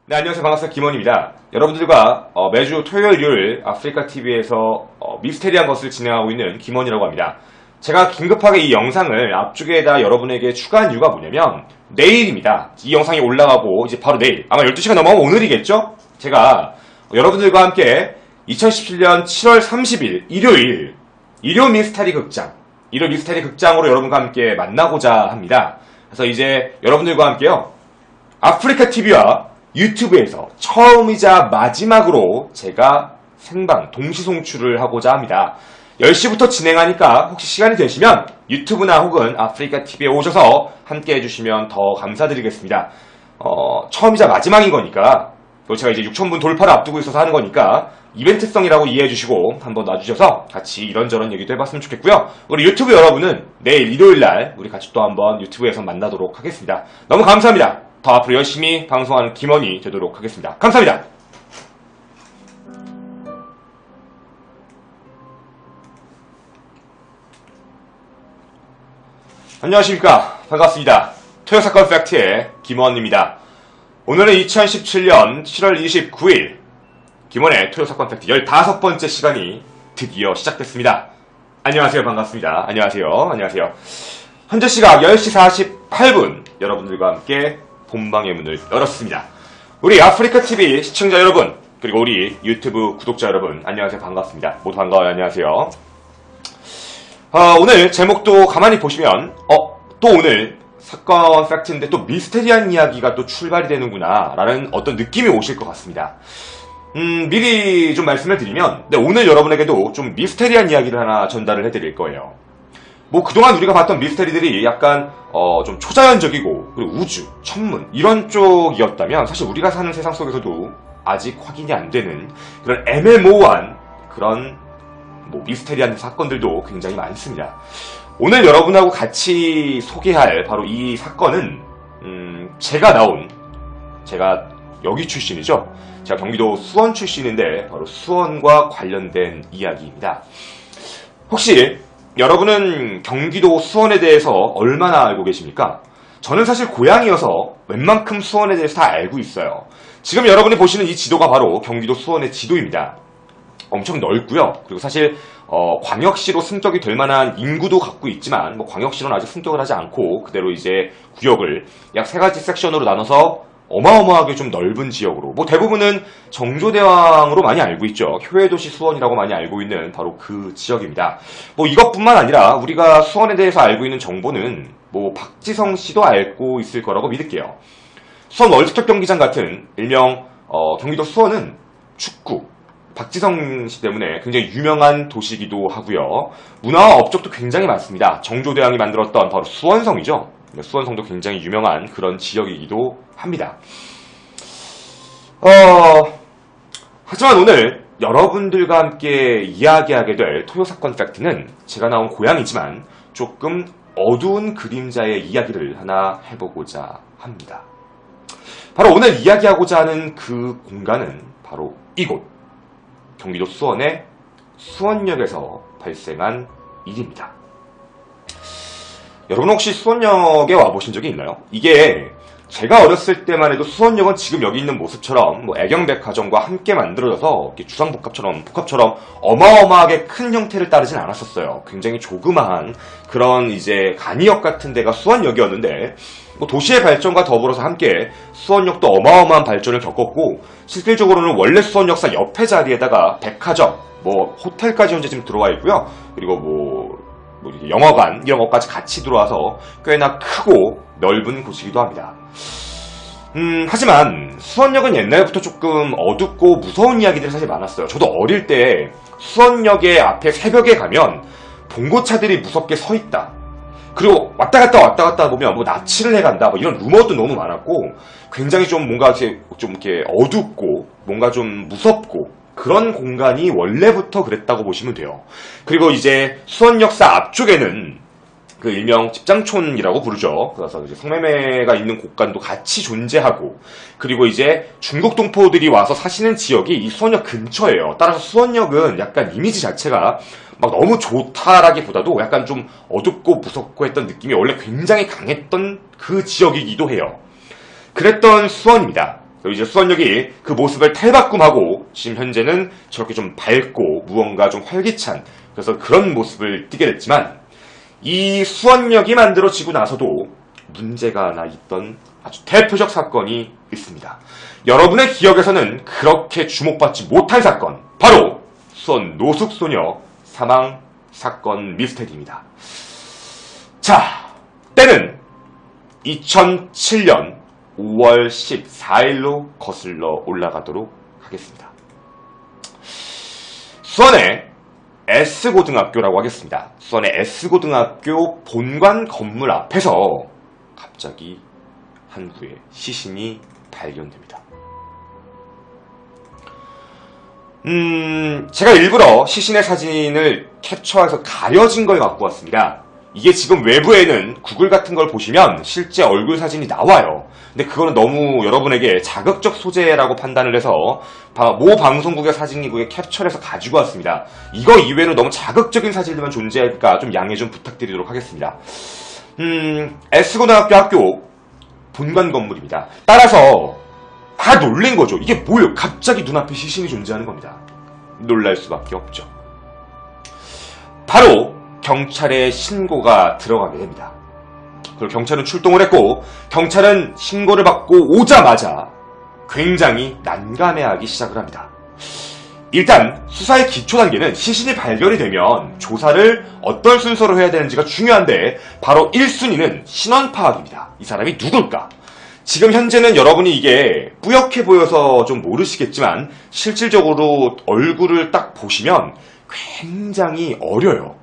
네, 안녕하세요. 반갑습니다. 김원입니다. 여러분들과 매주 토요일, 일요일 아프리카TV에서 미스테리한 것을 진행하고 있는 김원이라고 합니다. 제가 긴급하게 이 영상을 앞쪽에다 여러분에게 추가한 이유가 뭐냐면 내일입니다. 이 영상이 올라가고 이제 바로 내일, 아마 12시가 넘어가면 오늘이겠죠? 제가 여러분들과 함께 2017년 7월 30일 일요일 일요 미스테리 극장으로 여러분과 함께 만나고자 합니다. 그래서 이제 여러분들과 함께요. 아프리카TV와 유튜브에서 처음이자 마지막으로 제가 생방 동시 송출을 하고자 합니다. 10시부터 진행하니까 혹시 시간이 되시면 유튜브나 혹은 아프리카TV에 오셔서 함께 해주시면 더 감사드리겠습니다. 처음이자 마지막인 거니까, 또 제가 이제 6,000분 돌파를 앞두고 있어서 하는 거니까 이벤트성이라고 이해해주시고 한번 놔주셔서 같이 이런저런 얘기도 해봤으면 좋겠고요. 우리 유튜브 여러분은 내일 일요일날 우리 같이 또 한번 유튜브에서 만나도록 하겠습니다. 너무 감사합니다. 더 앞으로 열심히 방송하는 김원이 되도록 하겠습니다. 감사합니다. 안녕하십니까. 반갑습니다. 토요사건 팩트의 김원입니다. 오늘은 2017년 7월 29일 김원의 토요사건 팩트 15번째 시간이 드디어 시작됐습니다. 안녕하세요. 반갑습니다. 안녕하세요. 현재 시각 10시 48분 여러분들과 함께 본방의 문을 열었습니다. 우리 아프리카TV 시청자 여러분, 그리고 우리 유튜브 구독자 여러분, 안녕하세요. 반갑습니다. 모두 반가워요. 안녕하세요. 오늘 제목도 가만히 보시면 또 오늘 사건 팩트인데 또 미스테리한 이야기가 또 출발이 되는구나 라는 어떤 느낌이 오실 것 같습니다. 미리 좀 말씀을 드리면 오늘 여러분에게도 좀 미스테리한 이야기를 하나 전달을 해드릴 거예요. 뭐 그동안 우리가 봤던 미스테리들이 약간 좀 초자연적이고 그리고 우주, 천문 이런 쪽이었다면 사실 우리가 사는 세상 속에서도 아직 확인이 안 되는 그런 애매모호한 그런 뭐 미스테리한 사건들도 굉장히 많습니다. 오늘 여러분하고 같이 소개할 바로 이 사건은 제가 여기 출신이죠. 제가 경기도 수원 출신인데 바로 수원과 관련된 이야기입니다. 혹시 여러분은 경기도 수원에 대해서 얼마나 알고 계십니까? 저는 사실 고향이어서 웬만큼 수원에 대해서 다 알고 있어요. 지금 여러분이 보시는 이 지도가 바로 경기도 수원의 지도입니다. 엄청 넓고요. 그리고 사실 광역시로 승격이 될 만한 인구도 갖고 있지만 광역시로는 아직 승격을 하지 않고 그대로 이제 구역을 약 3가지 섹션으로 나눠서 어마어마하게 좀 넓은 지역으로, 대부분은 정조대왕으로 많이 알고 있죠. 효외도시 수원이라고 많이 알고 있는 바로 그 지역입니다. 이것뿐만 아니라 우리가 수원에 대해서 알고 있는 정보는 박지성 씨도 알고 있을 거라고 믿을게요. 수원 월드컵 경기장 같은 일명 경기도 수원은 축구, 박지성 씨 때문에 굉장히 유명한 도시이기도 하고요. 문화와 업적도 굉장히 많습니다. 정조대왕이 만들었던 바로 수원성이죠. 수원성도 굉장히 유명한 그런 지역이기도 합니다. 하지만 오늘 여러분들과 함께 이야기하게 될 토요사건 팩트는 제가 나온 고향이지만 조금 어두운 그림자의 이야기를 하나 해보고자 합니다. 바로 오늘 이야기하고자 하는 그 공간은 바로 이곳, 경기도 수원의 수원역에서 발생한 일입니다. 여러분 혹시 수원역에 와보신 적이 있나요? 이게 제가 어렸을 때만 해도 수원역은 지금 여기 있는 모습처럼 애경백화점과 함께 만들어져서 주상복합처럼 어마어마하게 큰 형태를 따르진 않았었어요. 굉장히 조그마한 그런 이제 간이역 같은 데가 수원역이었는데 도시의 발전과 더불어서 함께 수원역도 어마어마한 발전을 겪었고 실질적으로는 원래 수원역사 옆에 자리에다가 백화점, 호텔까지 현재 지금 들어와 있고요. 그리고 영화관 이런 것까지 같이 들어와서 꽤나 크고 넓은 곳이기도 합니다. 하지만 수원역은 옛날부터 조금 어둡고 무서운 이야기들이 사실 많았어요. 저도 어릴 때 수원역의 앞에 새벽에 가면 봉고차들이 무섭게 서 있다. 그리고 왔다 갔다 보면 납치를 해간다. 이런 루머도 너무 많았고 굉장히 좀 뭔가 좀 이렇게 어둡고 뭔가 좀 무섭고 그런 공간이 원래부터 그랬다고 보시면 돼요. 그리고 이제 수원역사 앞쪽에는 그 일명 집장촌이라고 부르죠. 그래서 이제 성매매가 있는 곳간도 같이 존재하고, 그리고 이제 중국 동포들이 와서 사시는 지역이 이 수원역 근처예요. 따라서 수원역은 약간 이미지 자체가 너무 좋다라기보다도 약간 좀 어둡고 무섭고 했던 느낌이 원래 굉장히 강했던 그 지역이기도 해요. 그랬던 수원입니다. 그리고 이제 수원역이 그 모습을 탈바꿈하고 지금 현재는 저렇게 좀 밝고 무언가 좀 활기찬 그래서 그런 모습을 띠게 됐지만 이 수원역이 만들어지고 나서도 문제가 하나 있던 아주 대표적 사건이 있습니다. 여러분의 기억에서는 그렇게 주목받지 못한 사건, 바로 수원 노숙소녀 사망 사건 미스테리입니다. 자, 때는 2007년 5월 14일로 거슬러 올라가도록 하겠습니다. 수원의 S고등학교라고 하겠습니다. 수원의 S고등학교 본관 건물 앞에서 갑자기 한 구의 시신이 발견됩니다. 제가 일부러 시신의 사진을 캡처해서 가려진 걸 갖고 왔습니다. 이게 지금 외부에는 구글 같은 걸 보시면 실제 얼굴 사진이 나와요. 근데 그거는 너무 여러분에게 자극적 소재라고 판단을 해서 모 방송국의 사진기구에 캡처를 해서 가지고 왔습니다. 이거 이외에는 너무 자극적인 사진들만 존재하니까 좀 양해 좀 부탁드리도록 하겠습니다. S고등학교 학교 본관 건물입니다. 따라서 다 놀란 거죠. 이게 뭐예요? 갑자기 눈앞에 시신이 존재하는 겁니다. 놀랄 수밖에 없죠. 바로 경찰에 신고가 들어가게 됩니다. 그리고 경찰은 출동을 했고 경찰은 신고를 받고 오자마자 굉장히 난감해하기 시작을 합니다. 일단 수사의 기초 단계는 시신이 발견이 되면 조사를 어떤 순서로 해야 되는지가 중요한데 바로 1순위는 신원 파악입니다. 이 사람이 누굴까? 지금 현재는 여러분이 이게 뿌옇게 보여서 좀 모르시겠지만 실질적으로 얼굴을 딱 보시면 굉장히 어려요.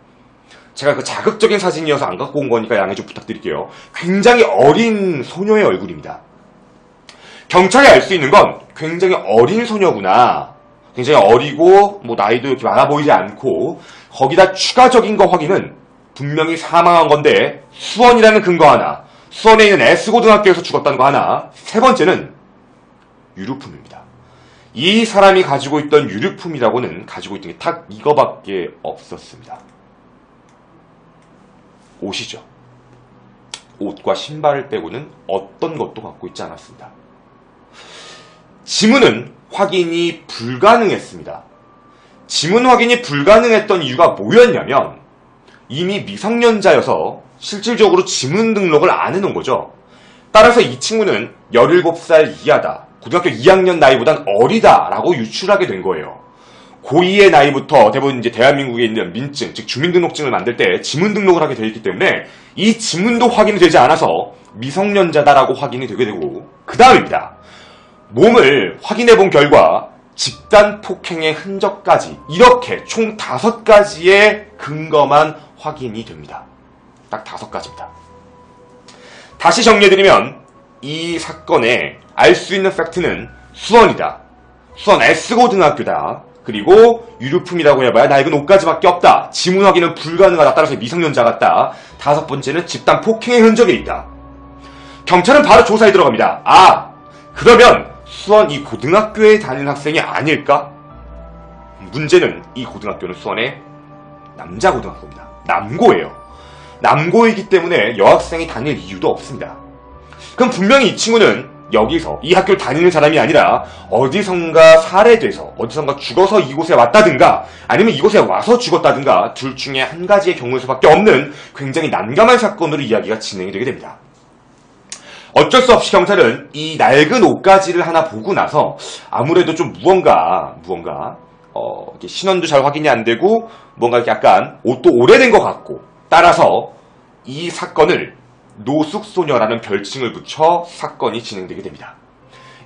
제가 그 자극적인 사진이어서 안 갖고 온 거니까 양해 좀 부탁드릴게요. 굉장히 어린 소녀의 얼굴입니다. 경찰이 알 수 있는 건 굉장히 어린 소녀구나. 굉장히 어리고 뭐 나이도 이렇게 많아 보이지 않고 거기다 추가적인 거 확인은 분명히 사망한 건데 수원이라는 근거 하나, 수원에 있는 S고등학교에서 죽었다는 거 하나, 세 번째는 유류품입니다. 이 사람이 가지고 있던 유류품이라고는 가지고 있던 게 딱 이거밖에 없었습니다. 옷이죠. 옷과 신발을 빼고는 어떤 것도 갖고 있지 않았습니다. 지문은 확인이 불가능했습니다. 지문 확인이 불가능했던 이유가 뭐였냐면 이미 미성년자여서 실질적으로 지문 등록을 안 해놓은 거죠. 따라서 이 친구는 17살 이하다. 고등학교 2학년 나이보단 어리다라고 유출하게 된 거예요. 고2의 나이부터 대부분 이제 대한민국에 있는 민증, 즉 주민등록증을 만들 때 지문 등록을 하게 되어 있기 때문에 이 지문도 확인이 되지 않아서 미성년자다라고 확인이 되게 되고 그 다음입니다. 몸을 확인해 본 결과 집단 폭행의 흔적까지 이렇게 총 5가지의 근거만 확인이 됩니다. 딱 5가지입니다. 다시 정리해드리면 이 사건에 알 수 있는 팩트는 수원이다. 수원 S고등학교다. 그리고 유류품이라고 해봐야 낡은 옷까지밖에 없다. 지문 확인은 불가능하다. 따라서 미성년자 같다. 5번째는 집단 폭행의 흔적이 있다. 경찰은 바로 조사에 들어갑니다. 아, 그러면 수원 이 고등학교에 다니는 학생이 아닐까? 문제는 이 고등학교는 수원의 남자고등학교입니다. 남고예요. 남고이기 때문에 여학생이 다닐 이유도 없습니다. 그럼 분명히 이 친구는 여기서 이 학교를 다니는 사람이 아니라 어디선가 살해돼서 어디선가 죽어서 이곳에 왔다든가 아니면 이곳에 와서 죽었다든가 둘 중에 한 가지의 경우일 수밖에 없는 굉장히 난감한 사건으로 이야기가 진행이 되게 됩니다. 어쩔 수 없이 경찰은 이 낡은 옷가지를 하나 보고 나서 아무래도 좀 무언가 이렇게 신원도 잘 확인이 안 되고 뭔가 이렇게 약간 옷도 오래된 것 같고 따라서 이 사건을 노숙소녀라는 별칭을 붙여 사건이 진행되게 됩니다.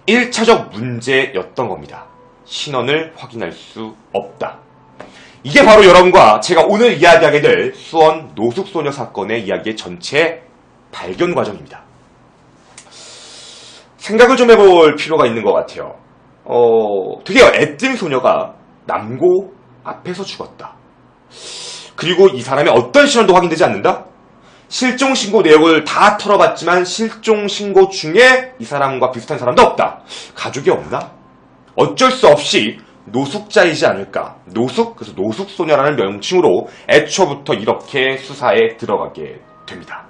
1차적 문제였던 겁니다. 신원을 확인할 수 없다. 이게 바로 여러분과 제가 오늘 이야기하게 될 수원 노숙소녀 사건의 이야기의 전체 발견 과정입니다. 생각을 좀 해볼 필요가 있는 것 같아요. 되게 애증 소녀가 남고 앞에서 죽었다. 그리고 이 사람의 어떤 신원도 확인되지 않는다? 실종신고 내역을 다 털어봤지만 실종신고 중에 이 사람과 비슷한 사람도 없다. 가족이 없나? 어쩔 수 없이 노숙자이지 않을까. 그래서 노숙소녀라는 명칭으로 애초부터 이렇게 수사에 들어가게 됩니다.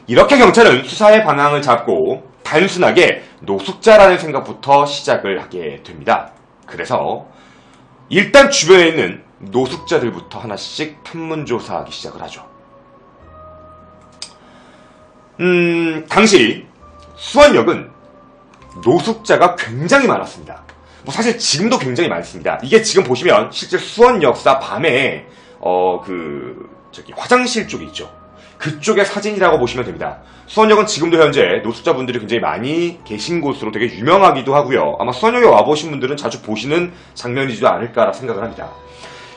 이렇게 경찰은 수사의 방향을 잡고 단순하게 노숙자라는 생각부터 시작을 하게 됩니다. 그래서 일단 주변에 있는 노숙자들부터 하나씩 탐문조사하기 시작을 하죠. 당시 수원역은 노숙자가 굉장히 많았습니다. 뭐 사실 지금도 굉장히 많습니다. 이게 지금 보시면 실제 수원역사 밤에 화장실 쪽이 있죠. 그쪽의 사진이라고 보시면 됩니다. 수원역은 지금도 현재 노숙자분들이 굉장히 많이 계신 곳으로 되게 유명하기도 하고요. 아마 수원역에 와보신 분들은 자주 보시는 장면이지도 않을까 생각을 합니다.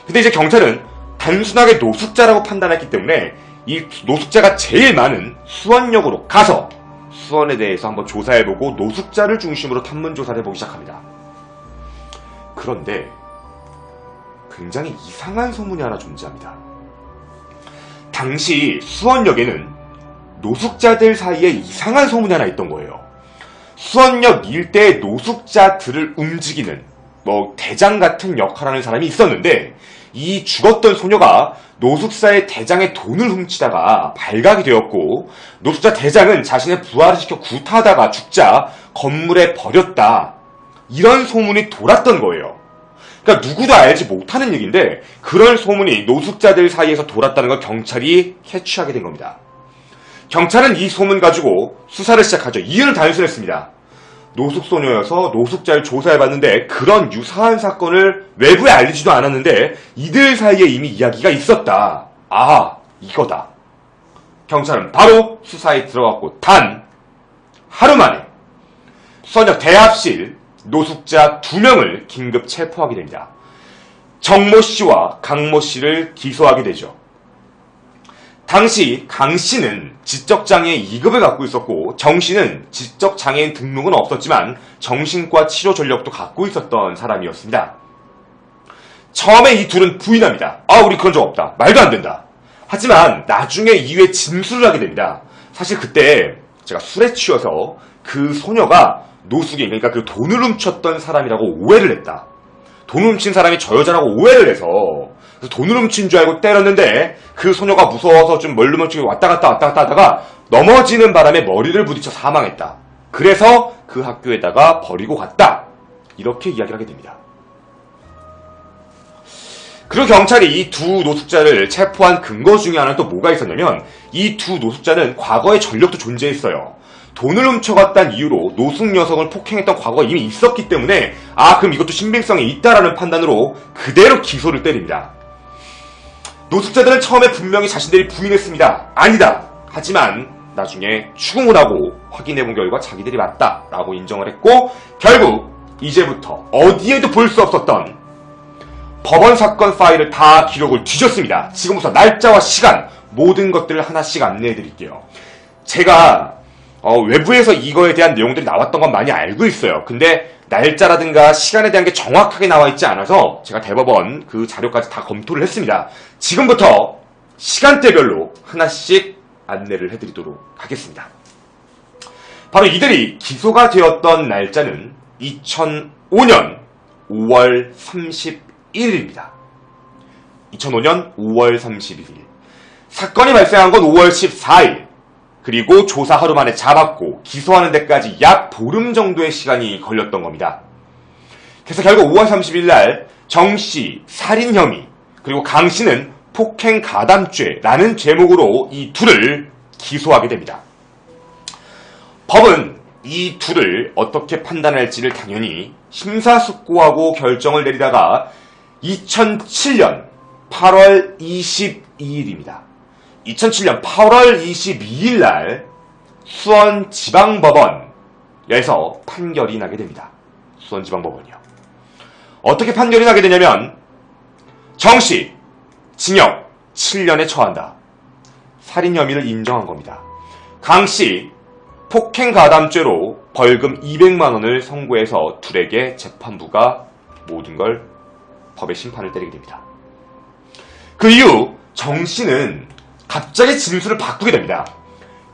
근데 이제 경찰은 단순하게 노숙자라고 판단했기 때문에 이 노숙자가 제일 많은 수원역으로 가서 수원에 대해서 한번 조사해보고 노숙자를 중심으로 탐문조사를 해보기 시작합니다. 그런데 굉장히 이상한 소문이 하나 존재합니다. 당시 수원역에는 노숙자들 사이에 이상한 소문이 하나 있던 거예요. 수원역 일대의 노숙자들을 움직이는 대장 같은 역할을 하는 사람이 있었는데, 이 죽었던 소녀가 노숙자의 대장의 돈을 훔치다가 발각이 되었고, 노숙자 대장은 자신의 부하를 시켜 구타하다가 죽자 건물에 버렸다, 이런 소문이 돌았던 거예요. 그러니까 누구도 알지 못하는 얘기인데 그런 소문이 노숙자들 사이에서 돌았다는 걸 경찰이 캐치하게 된 겁니다. 경찰은 이 소문 가지고 수사를 시작하죠. 이유는 단순했습니다. 노숙소녀여서 노숙자를 조사해봤는데 그런 유사한 사건을 외부에 알리지도 않았는데 이들 사이에 이미 이야기가 있었다. 아, 이거다. 경찰은 바로 수사에 들어갔고 단 하루 만에 수원역 대합실 노숙자 2명을 긴급 체포하게 됩니다. 정모 씨와 강모 씨를 기소하게 되죠. 당시 강 씨는 지적장애 2급을 갖고 있었고 정 씨는 지적장애인 등록은 없었지만 정신과 치료 전력도 갖고 있었던 사람이었습니다. 처음에 이 둘은 부인합니다. 우리 그런 적 없다. 말도 안 된다. 하지만 나중에 이후에 진술을 하게 됩니다. 사실 그때 제가 술에 취해서 그 소녀가 노숙인, 그러니까 그 돈을 훔쳤던 사람이라고 오해를 했다. 돈을 훔친 사람이 저 여자라고 오해를 해서 그래서 돈을 훔친 줄 알고 때렸는데 그 소녀가 무서워서 좀 멀리멀리 왔다 갔다 하다가 넘어지는 바람에 머리를 부딪혀 사망했다. 그래서 그 학교에다가 버리고 갔다. 이렇게 이야기를 하게 됩니다. 그리고 경찰이 이 두 노숙자를 체포한 근거 중에 하나는 또 뭐가 있었냐면 이 두 노숙자는 과거에 전력도 존재했어요. 돈을 훔쳐갔다는 이유로 노숙 여성을 폭행했던 과거가 이미 있었기 때문에 그럼 이것도 신빙성이 있다라는 판단으로 그대로 기소를 때립니다. 노숙자들은 처음에 분명히 자신들이 부인했습니다. 아니다. 하지만 나중에 추궁을 하고 확인해본 결과 자기들이 맞다라고 인정을 했고 결국 이제부터 어디에도 볼 수 없었던 법원 사건 파일을 다 기록을 뒤졌습니다. 지금부터 날짜와 시간 모든 것들을 하나씩 안내해드릴게요. 제가 외부에서 이거에 대한 내용들이 나왔던 건 많이 알고 있어요. 근데 날짜라든가 시간에 대한 게 정확하게 나와 있지 않아서 제가 대법원 그 자료까지 다 검토를 했습니다. 지금부터 시간대별로 하나씩 안내를 해드리도록 하겠습니다. 바로 이들이 기소가 되었던 날짜는 2005년 5월 31일입니다. 2005년 5월 31일. 사건이 발생한 건 5월 14일. 그리고 조사 하루 만에 잡았고 기소하는 데까지 약 보름 정도의 시간이 걸렸던 겁니다. 그래서 결국 5월 30일 날 정씨 살인 혐의 그리고 강씨는 폭행 가담죄라는 제목으로 이 둘을 기소하게 됩니다. 법은 이 둘을 어떻게 판단할지를 당연히 심사숙고하고 결정을 내리다가 2007년 8월 22일입니다. 2007년 8월 22일 날 수원지방법원에서 판결이 나게 됩니다. 수원지방법원이요. 어떻게 판결이 나게 되냐면 정씨 징역 7년에 처한다. 살인 혐의를 인정한 겁니다. 강씨 폭행 가담죄로 벌금 200만 원을 선고해서 둘에게 재판부가 모든 걸 법의 심판을 때리게 됩니다. 그 이후 정씨는 갑자기 진술을 바꾸게 됩니다.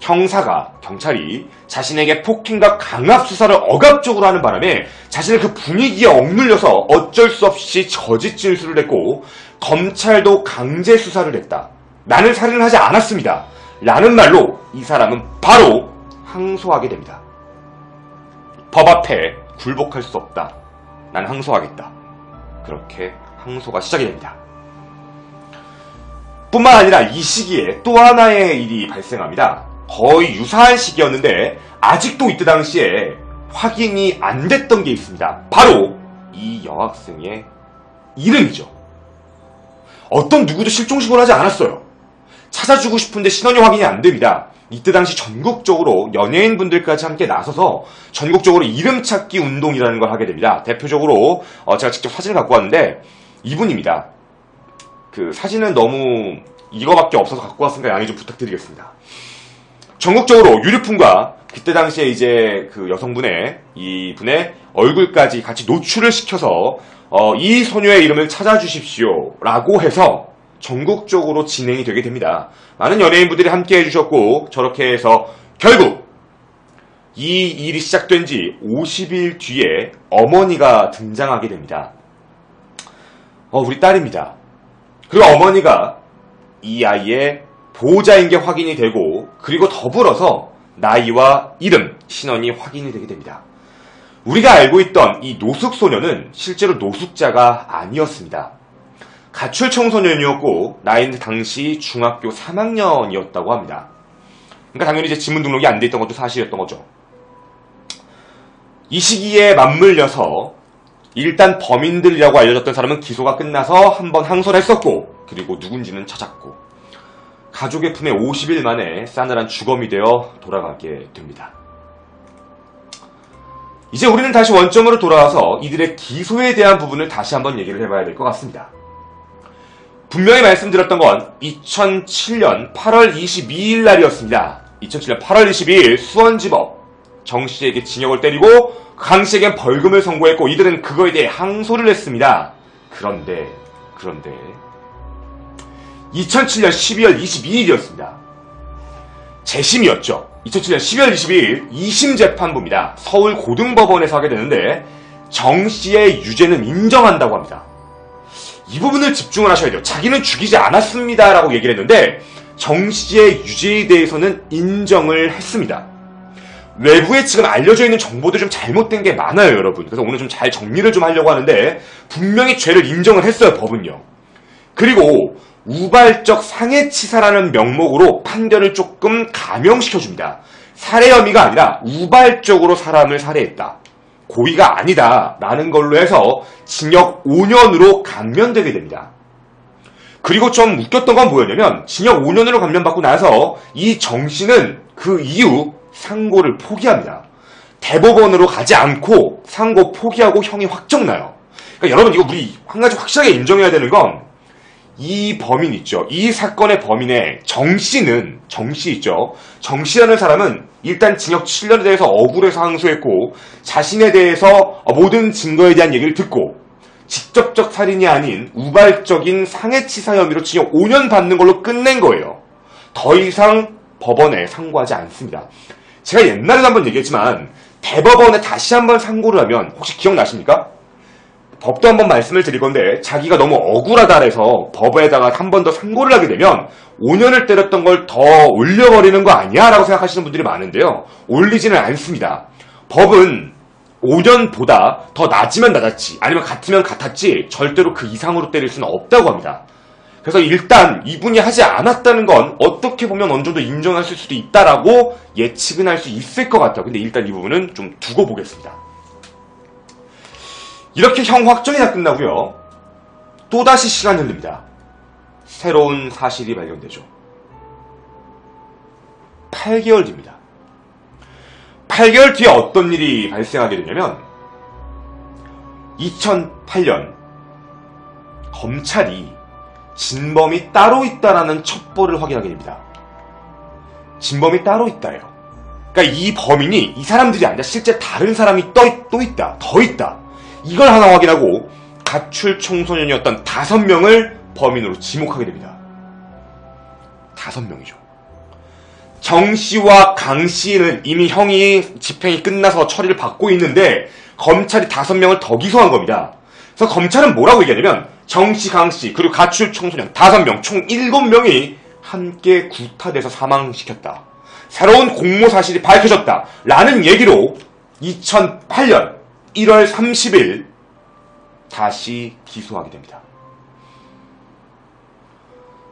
경찰이 자신에게 폭행과 강압 수사를 억압적으로 하는 바람에 자신의 그 분위기에 억눌려서 어쩔 수 없이 거짓 진술을 했고 검찰도 강제 수사를 했다. 나는 살인을 하지 않았습니다. 라는 말로 이 사람은 바로 항소하게 됩니다. 법 앞에 굴복할 수 없다. 난 항소하겠다. 그렇게 항소가 시작이 됩니다. 뿐만 아니라 이 시기에 또 하나의 일이 발생합니다. 거의 유사한 시기였는데 아직도 이때 당시에 확인이 안 됐던 게 있습니다. 바로 이 여학생의 이름이죠. 어떤 누구도 실종신고를 하지 않았어요. 찾아주고 싶은데 신원이 확인이 안 됩니다. 이때 당시 전국적으로 연예인분들까지 함께 나서서 전국적으로 이름 찾기 운동이라는 걸 하게 됩니다. 대표적으로 제가 직접 사진을 갖고 왔는데 이분입니다. 그 사진은 너무 이거밖에 없어서 갖고 왔으니까 양해 좀 부탁드리겠습니다. 전국적으로 유류품과 그때 당시에 이제 그 여성분의 이분의 얼굴까지 같이 노출을 시켜서 이 소녀의 이름을 찾아주십시오 라고 해서 전국적으로 진행이 되게 됩니다. 많은 연예인분들이 함께 해주셨고 저렇게 해서 결국 이 일이 시작된 지 50일 뒤에 어머니가 등장하게 됩니다. 우리 딸입니다. 그리고 어머니가 이 아이의 보호자인 게 확인이 되고 그리고 더불어서 나이와 이름, 신원이 확인이 되게 됩니다. 우리가 알고 있던 이 노숙소녀는 실제로 노숙자가 아니었습니다. 가출 청소년이었고 나이는 당시 중학교 3학년이었다고 합니다. 그러니까 당연히 이제 지문 등록이 안 돼 있던 것도 사실이었던 거죠. 이 시기에 맞물려서 일단 범인들이라고 알려졌던 사람은 기소가 끝나서 한번 항소를 했었고 그리고 누군지는 찾았고 가족의 품에 50일 만에 싸늘한 주검이 되어 돌아가게 됩니다. 이제 우리는 다시 원점으로 돌아와서 이들의 기소에 대한 부분을 다시 한번 얘기를 해봐야 될 것 같습니다. 분명히 말씀드렸던 건 2007년 8월 22일 날이었습니다. 2007년 8월 22일 수원지법 정 씨에게 징역을 때리고 강 씨에겐 벌금을 선고했고 이들은 그거에 대해 항소를 했습니다. 그런데 2007년 12월 22일이었습니다. 재심이었죠. 2007년 12월 22일 2심 재판부입니다. 서울고등법원에서 하게 되는데 정 씨의 유죄는 인정한다고 합니다. 이 부분을 집중을 하셔야 돼요. 자기는 죽이지 않았습니다 라고 얘기를 했는데 정 씨의 유죄에 대해서는 인정을 했습니다. 외부에 지금 알려져 있는 정보도 좀 잘못된 게 많아요, 여러분. 그래서 오늘 좀 잘 정리를 좀 하려고 하는데 분명히 죄를 인정을 했어요, 법은요. 그리고 우발적 상해치사라는 명목으로 판결을 조금 감형시켜줍니다. 살해 혐의가 아니라 우발적으로 사람을 살해했다. 고의가 아니다 라는 걸로 해서 징역 5년으로 감면되게 됩니다. 그리고 좀 웃겼던 건 뭐였냐면 징역 5년으로 감면받고 나서 이 정 씨는 그 이후 상고를 포기합니다. 대법원으로 가지 않고 상고 포기하고 형이 확정나요. 그러니까 여러분 이거 우리 한 가지 확실하게 인정해야 되는 건 이 범인 있죠. 이 사건의 범인의 정 씨는 정 씨 있죠. 정 씨라는 사람은 일단 징역 7년에 대해서 억울해서 항소했고 자신에 대해서 모든 증거에 대한 얘기를 듣고 직접적 살인이 아닌 우발적인 상해치사 혐의로 징역 5년 받는 걸로 끝낸 거예요. 더 이상 법원에 상고하지 않습니다. 제가 옛날에도 한번 얘기했지만 대법원에 다시 한번 상고를 하면 혹시 기억나십니까? 법도 한번 말씀을 드릴 건데 자기가 너무 억울하다 해서 법에다가 한 번 더 상고를 하게 되면 5년을 때렸던 걸 더 올려버리는 거 아니야? 라고 생각하시는 분들이 많은데요. 올리지는 않습니다. 법은 5년보다 더 낮으면 낮았지 아니면 같으면 같았지 절대로 그 이상으로 때릴 수는 없다고 합니다. 그래서 일단 이분이 하지 않았다는 건 어떻게 보면 어느 정도 인정할 수도 있다라고 예측은 할 수 있을 것 같아요. 근데 일단 이 부분은 좀 두고 보겠습니다. 이렇게 형 확정이 다 끝나고요. 또다시 시간이 흐릅니다. 새로운 사실이 발견되죠. 8개월 뒤입니다. 8개월 뒤에 어떤 일이 발생하게 되냐면 2008년 검찰이 진범이 따로 있다라는 첩보를 확인하게 됩니다. 진범이 따로 있다예요. 그러니까 이 범인이 이 사람들이 아니라 실제 다른 사람이 또 있다. 더 있다. 이걸 하나 확인하고 가출 청소년이었던 5명을 범인으로 지목하게 됩니다. 5명이죠. 정 씨와 강 씨는 이미 형이 집행이 끝나서 처리를 받고 있는데 검찰이 5명을 더 기소한 겁니다. 그래서 검찰은 뭐라고 얘기하냐면 정 씨, 강 씨, 그리고 가출 청소년 5명, 총 7명이 함께 구타돼서 사망시켰다. 새로운 공모 사실이 밝혀졌다. 라는 얘기로 2008년 1월 30일 다시 기소하게 됩니다.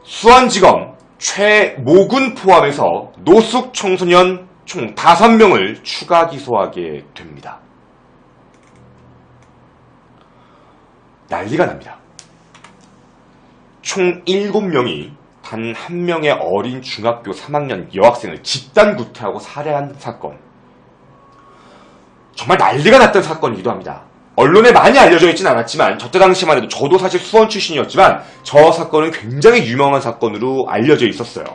수원지검 최모군 포함해서 노숙 청소년 총 5명을 추가 기소하게 됩니다. 난리가 납니다. 총 7명이 단 한 명의 어린 중학교 3학년 여학생을 집단 구타하고 살해한 사건. 정말 난리가 났던 사건이기도 합니다. 언론에 많이 알려져 있진 않았지만 저때 당시만 해도 저도 사실 수원 출신이었지만 저 사건은 굉장히 유명한 사건으로 알려져 있었어요.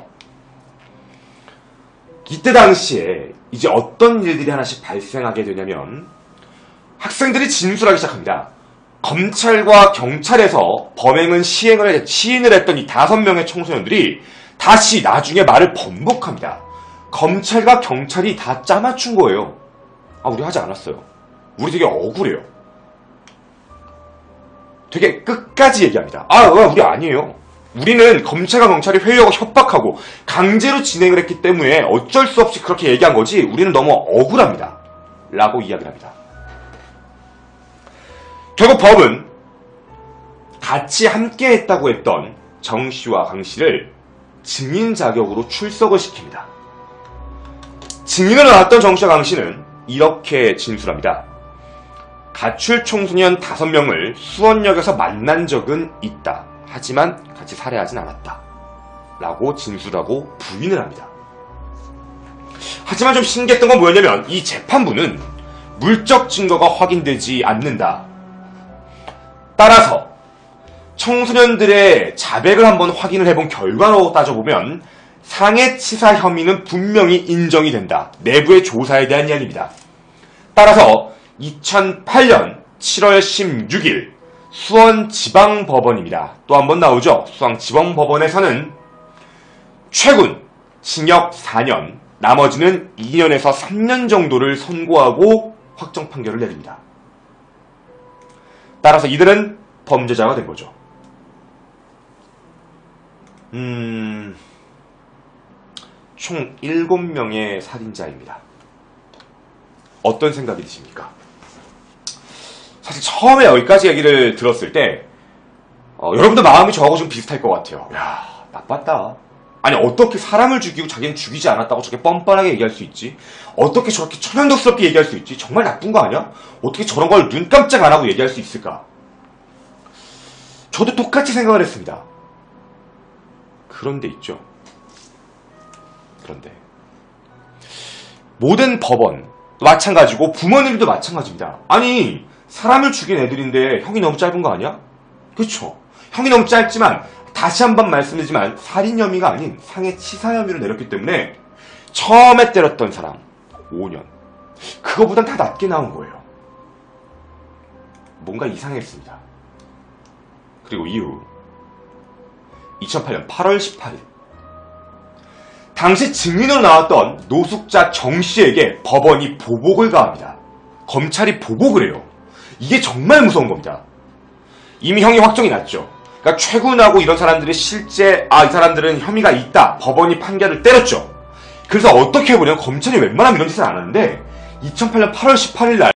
이때 당시에 이제 어떤 일들이 하나씩 발생하게 되냐면 학생들이 진술하기 시작합니다. 검찰과 경찰에서 범행은 시인을 했던 이 5명의 청소년들이 다시 나중에 말을 번복합니다. 검찰과 경찰이 다 짜맞춘 거예요. 우리 하지 않았어요. 우리 되게 억울해요. 되게 끝까지 얘기합니다. 우리 아니에요. 우리는 검찰과 경찰이 회유하고 협박하고 강제로 진행을 했기 때문에 어쩔 수 없이 그렇게 얘기한 거지 우리는 너무 억울합니다. 라고 이야기를 합니다. 결국 법은 같이 함께 했다고 했던 정 씨와 강 씨를 증인 자격으로 출석을 시킵니다. 증인으로 나왔던 정 씨와 강 씨는 이렇게 진술합니다. 가출 청소년 5명을 수원역에서 만난 적은 있다. 하지만 같이 살해하진 않았다. 라고 진술하고 부인을 합니다. 하지만 좀 신기했던 건 뭐였냐면 이 재판부는 물적 증거가 확인되지 않는다. 따라서 청소년들의 자백을 한번 확인을 해본 결과로 따져보면 상해치사 혐의는 분명히 인정이 된다. 내부의 조사에 대한 이야기입니다. 따라서 2008년 7월 16일 수원지방법원입니다. 또 한 번 나오죠. 수원지방법원에서는 최군 징역 4년, 나머지는 2년에서 3년 정도를 선고하고 확정 판결을 내립니다. 따라서 이들은 범죄자가 된 거죠. 총 7명의 살인자입니다. 어떤 생각이 드십니까? 사실 처음에 여기까지 얘기를 들었을 때 여러분들 마음이 저하고 좀 비슷할 것 같아요. 야, 나빴다. 아니 어떻게 사람을 죽이고 자기는 죽이지 않았다고 저렇게 뻔뻔하게 얘기할 수 있지? 어떻게 저렇게 천연덕스럽게 얘기할 수 있지? 정말 나쁜 거 아니야? 어떻게 저런 걸 눈 깜짝 안 하고 얘기할 수 있을까? 저도 똑같이 생각을 했습니다. 그런데 있죠. 그런데 모든 법원 마찬가지고 부모님도 마찬가지입니다. 아니 사람을 죽인 애들인데 형이 너무 짧은 거 아니야? 그렇죠. 형이 너무 짧지만 다시 한번 말씀드리지만 살인 혐의가 아닌 상해치사 혐의를 내렸기 때문에 처음에 때렸던 사람 5년 그거보단 다 낮게 나온 거예요. 뭔가 이상했습니다. 그리고 이후 2008년 8월 18일 당시 증인으로 나왔던 노숙자 정 씨에게 법원이 보복을 가합니다. 검찰이 보복을 해요. 이게 정말 무서운 겁니다. 이미 형이 확정이 났죠. 그러니까 최군하고 이런 사람들이 실제 이 사람들은 혐의가 있다. 법원이 판결을 때렸죠. 그래서 어떻게 해보냐면 검찰이 웬만하면 이런 짓을 안 하는데 2008년 8월 18일 날